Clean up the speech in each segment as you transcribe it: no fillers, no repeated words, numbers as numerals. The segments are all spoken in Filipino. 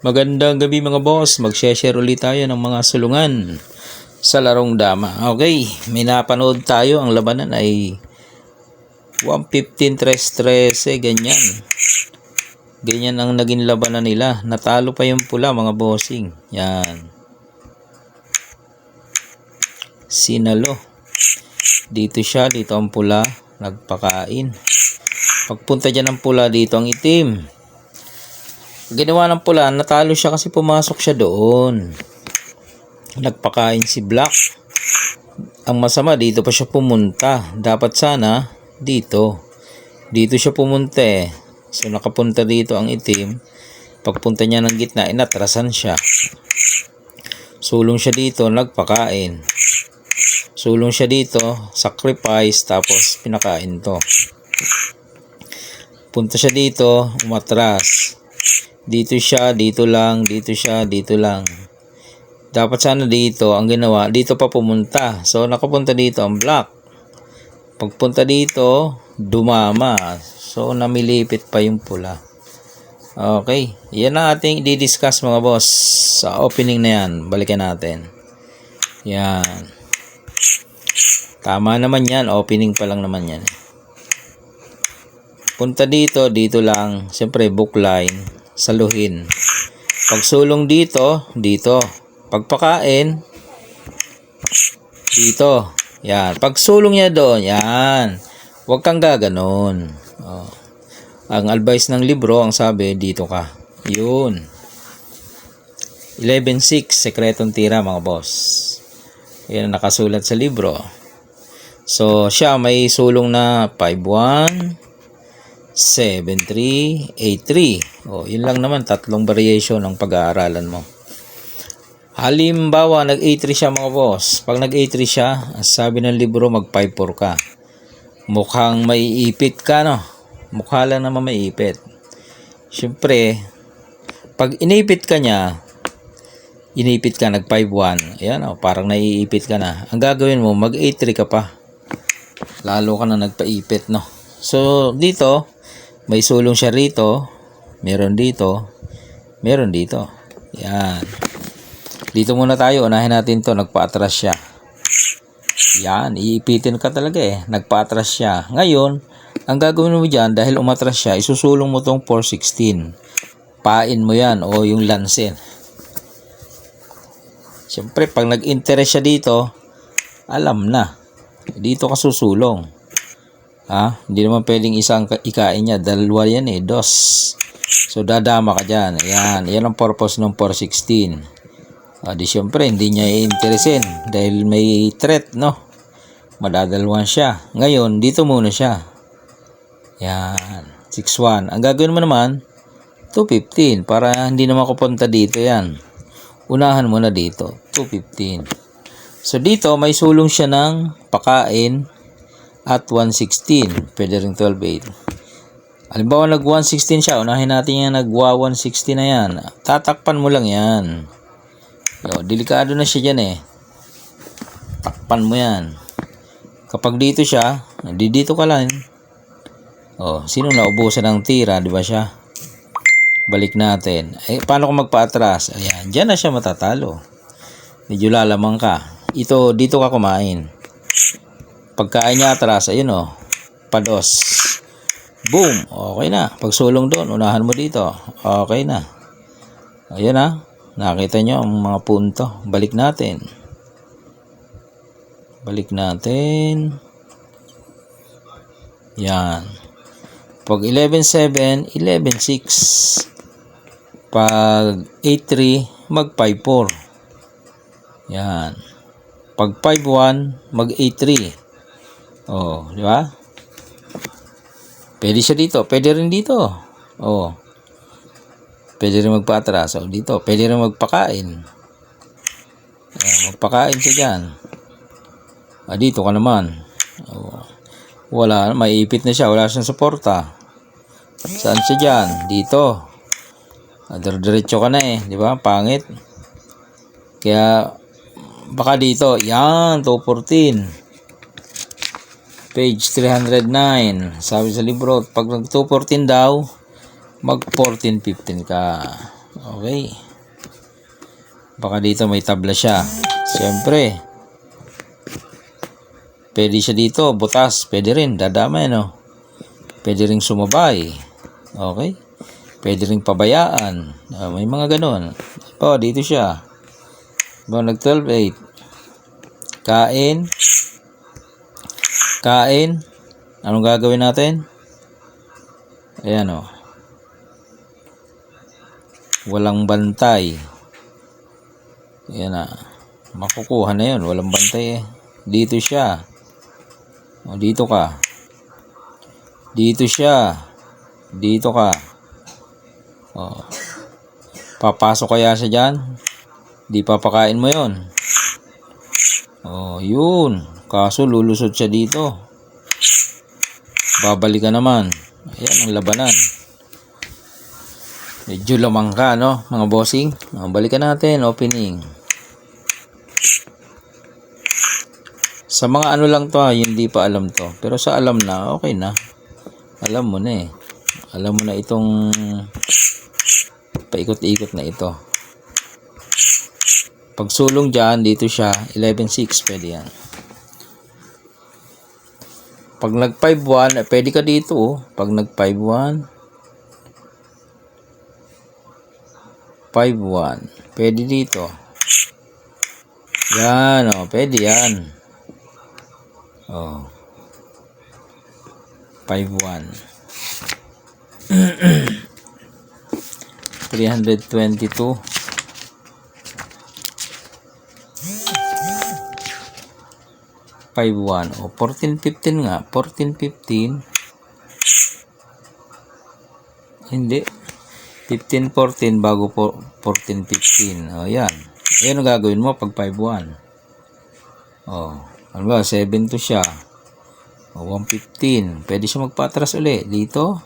Magandang gabi mga boss, mag-share ulit tayo ng mga sulungan sa larong dama. Okay, may napanood tayo, ang labanan ay 115, 3-13, ganyan. Ganyan ang naging labanan nila. Natalo pa yung pula mga bossing. Yan. Sinalo. Dito siya, dito ang pula, nagpakain. Pagpunta dyan ng pula, dito ang itim. Ginawa ng pula, natalo siya kasi pumasok siya doon. Nagpakain si Black. Ang masama, dito pa siya pumunta. Dapat sana, dito. Dito siya pumunta eh. So, nakapunta dito ang itim. Pagpunta niya ng gitna, inatrasan siya. Sulong siya dito, nagpakain. Sulong siya dito, sacrifice, tapos pinakain to. Punta siya dito, umatras. Dito siya, dito lang, dito siya, dito lang. Dapat sana dito, ang ginawa, dito pa pumunta. So, nakapunta dito ang Black. Pagpunta dito, dumama. So, namilipit pa yung pula. Okay. Yan ang ating i-discuss mga boss. Sa opening na yan, balikan natin. Yan. Tama naman yan. Opening pa lang naman yan. Punta dito, dito lang. Siyempre, bookline. Saluhin. Pagsulong dito, dito. Pagpakain, dito. Yan. Pagsulong niya doon, yan. Huwag kang gaganon. Oh. Ang advice ng libro, ang sabi, dito ka. Yun. 11-6, sekretong tira mga boss. Yan ang nakasulat sa libro. So, siya may sulong na 5-1, 7-3, 8-3. O, yun lang naman, tatlong variation ng pag-aaralan mo. Halimbawa, nag-A3 siya mga boss. Pag nag-A3 siya, sabi ng libro, mag-5-4 ka. Mukhang maiipit ka, no? Mukha lang naman maiipit. Siyempre, pag inipit ka niya, inipit ka, nag-5-1. Ayan, o, parang naiipit ka na. Ang gagawin mo, mag-A3 ka pa. Lalo ka na nagpaipit, no? So, dito, may sulong siya rito, meron dito, meron dito. Yan. Dito muna tayo, unahin natin to, nagpa-atras siya. Yan, iipitin ka talaga eh, nagpa-atras siya. Ngayon, ang gagawin mo dyan, dahil umatras siya, isusulong mo tong 416. Pain mo yan, o yung lansin. Siyempre, pag nag-interest siya dito, alam na. Dito ka susulong. Ha? Hindi naman pwedeng isang ikain niya. Dalawa yan eh. Dos. So, dadama ka dyan. Ayan. Yan ang purpose ng 416. Di syempre, hindi niya i-interesin. Dahil may threat, no? Madadalwan siya. Ngayon, dito muna siya. Yan. 6-1. Ang gagawin mo naman, 215. Para hindi naman kupunta dito yan. Unahan mo na dito. 215. So, dito, may sulong siya ng pakain at 116. Pwede rin 12-8. Halimbawa, nag-116 siya. Unahin natin yan, nag-160 na yan. Tatakpan mo lang yan. Yo, delikado na siya dyan eh. Takpan mo yan. Kapag dito siya, dito ka lang. Oh, sino naubusan ng tira, di ba siya? Balik natin. Eh, paano kung magpa-atras? Ayan, dyan na siya matatalo. Medyo lalamang ka. Ito, dito ka kumain. Pagkain niya atras, ayun o. Pados. Boom. Okay na. Pagsulong doon, unahan mo dito. Okay na. Ayun na. Nakita nyo ang mga punto. Balik natin. Balik natin. Yan. Pag 11-7, 11-6. Pag 8-3, mag 5-4. Yan. Pag 5-1, mag 8-3. Oh, di ba? Pwede siya dito. Pwede rin dito. Oh. Pwede rin magpa-atras. Oh, dito. Pwede rin magpakain. Magpakain siya dyan. Dito ka naman. Oh. Wala. Maiipit na siya. Wala siyang suporta. Saan siya dyan? Dito. Diretso ka na eh. Di ba? Pangit. Kaya, baka dito. Yan. 214. Page 309. Sabi sa libro, pag nag 214 daw, mag 14-15 ka. Okay. Baka dito may tabla siya. Siyempre. Pwede siya dito. Butas. Pwede rin. Dadamay, no? Pwede rin sumabay. Okay. Pwede rin pabayaan. May mga ganun. Dito siya. Nag 12-8. Kain. Kain. Anong gagawin natin? Ayan, o. Walang bantay. Ayan na. Makukuha na yun. Walang bantay eh. Dito siya. Dito ka. Dito siya. Dito ka. Papasok kaya siya dyan? Di papakain mo yun. Yun. Kaso lulusot siya dito. Babalik ka naman. Ayan ang labanan. Medyo lamang ka, no, mga bossing. Balikan natin, opening. Sa mga ano lang to, hindi pa alam to. Pero sa alam na, okay na. Alam mo na eh. Alam mo na itong paikot-ikot na ito. Pag sulong dyan, dito siya, 11-6, pwede yan. Pag nag 5-1, pwede ka dito, oh. Pag nag 5-1, 5-1, pwede dito. Yan, oh, pwede yan. 5-1. 322. 5-1. 14-15 nga. 14-15. Hindi. 15-14 bago 14-15. Yan. Ayan ang gagawin mo pag 5-1. Ano ba? 7 to siya. 1-15. Pwede siya magpatras uli. Dito.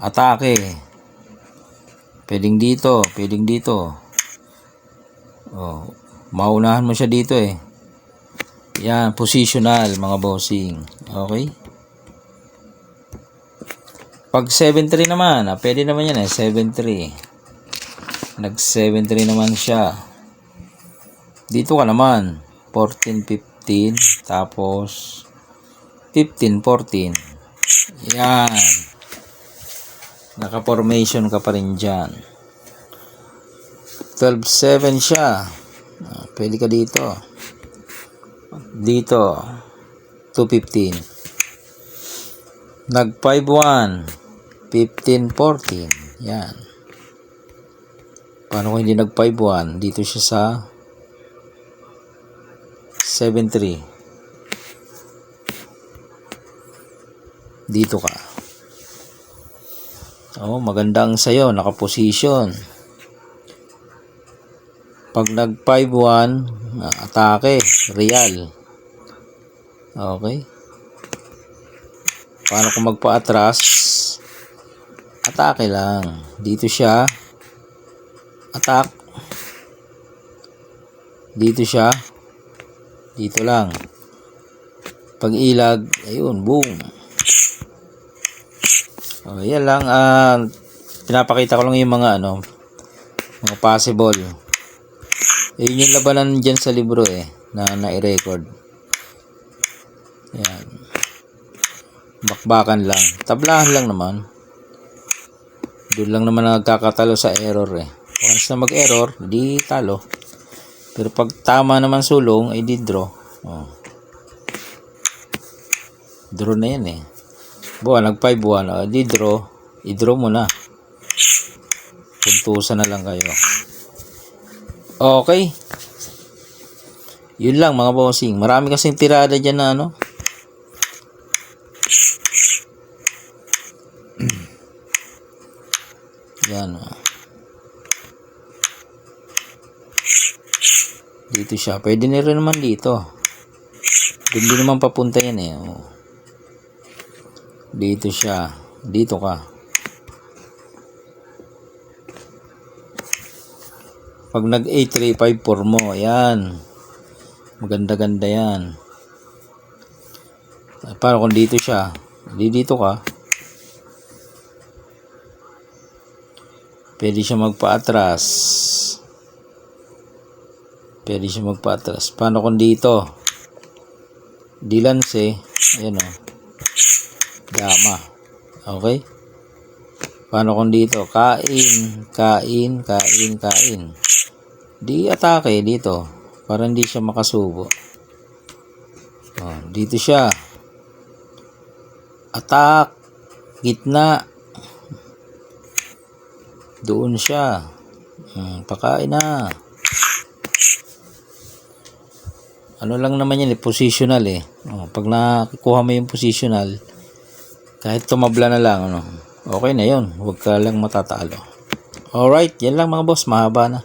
Atake. Pwedeng dito. Pwedeng dito. Maunahan mo siya dito eh. Yan. Positional mga bossing. Okay. Pag 7-3 naman, pwede naman yan eh, 7-3. Nag 7-3 naman siya. Dito ka naman, 14-15, tapos 15-14. Yan. Naka-formation ka pa rin dyan. 12-7 siya. Pwede ka dito. Dito, 2-15. Nag 5-1. 15-14. Yan. Paano kung hindi nag 5-1? Dito siya sa 7-3. Dito ka. Magandang sayo. Nakaposition. Pag nag 5-1, atake. Real. Okay. Paano kung magpa-atras? Atake lang. Dito siya. Attack. Dito siya. Dito lang. Pag ilag, ayun, boom. Yan lang. Pinapakita ko lang yung mga mga possible. Yun yung labanan dyan sa libro eh, na i-record. Yan. Bakbakan lang. Tablahan lang naman. Doon lang naman nagkakatalo sa error eh. Once na mag-error, di talo. Pero pag tama naman sulong, ay di draw. Draw na yan eh. Nag 5-1, di draw. I-draw mo na. Puntusan na lang kayo. Okay. Yun lang mga bossing. Marami kasing tirada dyan na yan. Dito siya. Pwede na rin naman dito. Hindi naman papunta yan eh. Dito siya. Dito ka. Pag nag 8-3, 5-4 mo. Yan. Maganda-ganda yan. Para kung dito siya. Dito ka. Pwede siya magpa-atras. Pwede siya magpa-atras. Paano kung dito? Dilanse. Ayan o. Dama. Okay? Paano kung dito? Kain. Kain. Kain. Kain. Di atake dito. Para hindi siya makasubo. Dito siya. Attack. Gitna. Doon siya. Pakain na. Ano lang naman yan, positional eh. Pag nakuha mo yung positional, kahit tumabla na lang, okay na yun. Huwag ka lang matatalo. Alright, yan lang mga boss. Mahaba na.